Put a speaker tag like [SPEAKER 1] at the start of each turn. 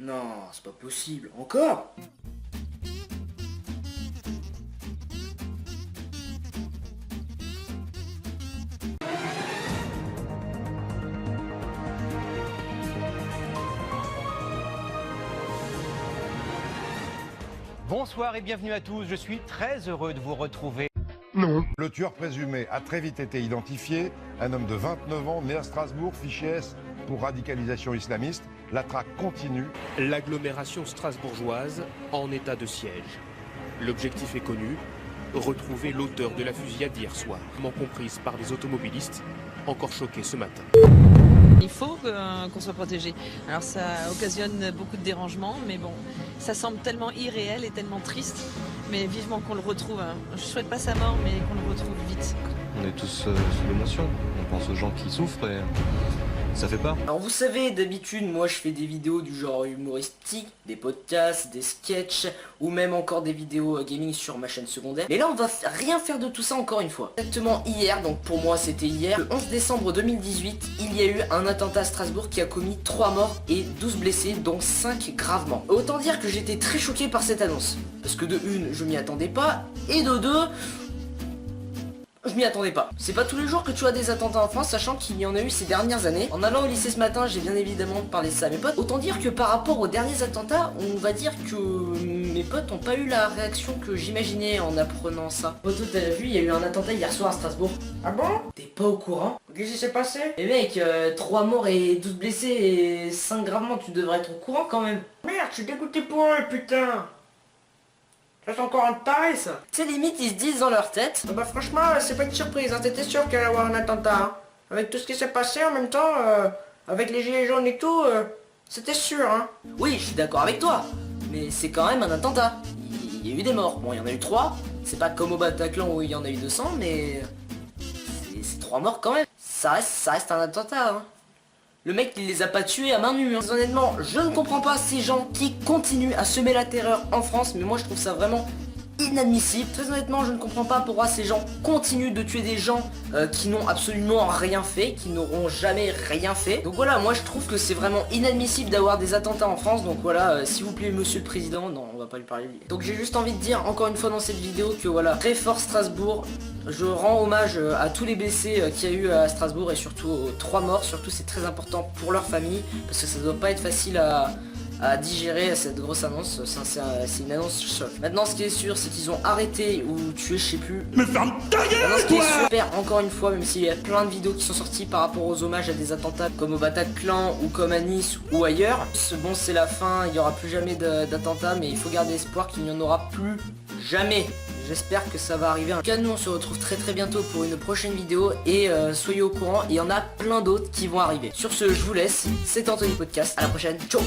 [SPEAKER 1] Non, c'est pas possible. Encore?
[SPEAKER 2] Bonsoir et bienvenue à tous, je suis très heureux de vous retrouver.
[SPEAKER 3] Non. Le tueur présumé a très vite été identifié, un homme de 29 ans, né à Strasbourg, fiché S pour radicalisation islamiste. La traque continue.
[SPEAKER 4] L'agglomération strasbourgeoise en état de siège. L'objectif est connu, retrouver l'auteur de la fusillade d'hier soir, comprise par des automobilistes encore choqués ce matin.
[SPEAKER 5] Il faut qu'on soit protégé. Alors ça occasionne beaucoup de dérangements, mais bon, ça semble tellement irréel et tellement triste. Mais vivement qu'on le retrouve. Je souhaite pas sa mort, mais qu'on le retrouve vite.
[SPEAKER 6] On est tous sous l'émotion. On pense aux gens qui souffrent et ça fait peur.
[SPEAKER 1] Alors vous savez, d'habitude, moi je fais des vidéos du genre humoristique, des podcasts, des sketchs, ou même encore des vidéos gaming sur ma chaîne secondaire. Mais là on va rien faire de tout ça encore une fois. Exactement hier, donc pour moi c'était hier, le 11 décembre 2018, il y a eu un attentat à Strasbourg qui a commis 3 morts et 12 blessés, dont 5 gravement. Autant dire que j'étais très choqué par cette annonce. Parce que de une, je m'y attendais pas, et de deux... je m'y attendais pas. C'est pas tous les jours que tu as des attentats en France, sachant qu'il y en a eu ces dernières années. En allant au lycée ce matin, j'ai bien évidemment parlé de ça à mes potes. Autant dire que par rapport aux derniers attentats, on va dire que mes potes n'ont pas eu la réaction que j'imaginais en apprenant ça. Poto, t'as vu, il y a eu un attentat hier soir à Strasbourg. Ah bon? T'es pas au courant? Qu'est-ce qui s'est passé? Eh mec, 3 morts et 12 blessés et 5 gravement, tu devrais être au courant quand même. Merde, je suis dégoûté pour eux, putain. Ça c'est encore un taré ça. Tu sais, limite ils se disent dans leur tête, bah franchement c'est pas une surprise, hein. T'étais sûr qu'il allait y avoir un attentat, hein. Avec tout ce qui s'est passé en même temps, avec les gilets jaunes et tout, c'était sûr, hein. Oui, je suis d'accord avec toi, mais c'est quand même un attentat. Il y a eu des morts, bon il y en a eu 3, c'est pas comme au Bataclan où il y en a eu 200, mais c'est 3 morts quand même. Ça reste un attentat, hein. Le mec il les a pas tués à main nue, hein. Honnêtement, je ne comprends pas ces gens qui continuent à semer la terreur en France, mais moi je trouve ça vraiment inadmissible. Très honnêtement, je ne comprends pas pourquoi ces gens continuent de tuer des gens qui n'ont absolument rien fait, qui n'auront jamais rien fait. Donc voilà, moi je trouve que c'est vraiment inadmissible d'avoir des attentats en France. Donc voilà, s'il vous plaît monsieur le président, non on va pas lui parler lui. Donc j'ai juste envie de dire encore une fois dans cette vidéo que voilà, très fort Strasbourg. Je rends hommage à tous les blessés qu'il y a eu à Strasbourg et surtout aux 3 morts. Surtout c'est très important pour leur famille parce que ça doit pas être facile à digérer cette grosse annonce. C'est une annonce choc. Maintenant ce qui est sûr c'est qu'ils ont arrêté ou tué je sais plus. Mais ferme ta gueule. Maintenant ce qui est super encore une fois, même s'il y a plein de vidéos qui sont sorties par rapport aux hommages à des attentats comme au Bataclan ou comme à Nice ou ailleurs. Bon c'est la fin, il n'y aura plus jamais d'attentats, mais il faut garder espoir qu'il n'y en aura plus jamais. J'espère que ça va arriver. En tout cas nous on se retrouve très bientôt pour une prochaine vidéo et soyez au courant, il y en a plein d'autres qui vont arriver. Sur ce je vous laisse, c'était Anthony Podcast, à la prochaine, ciao.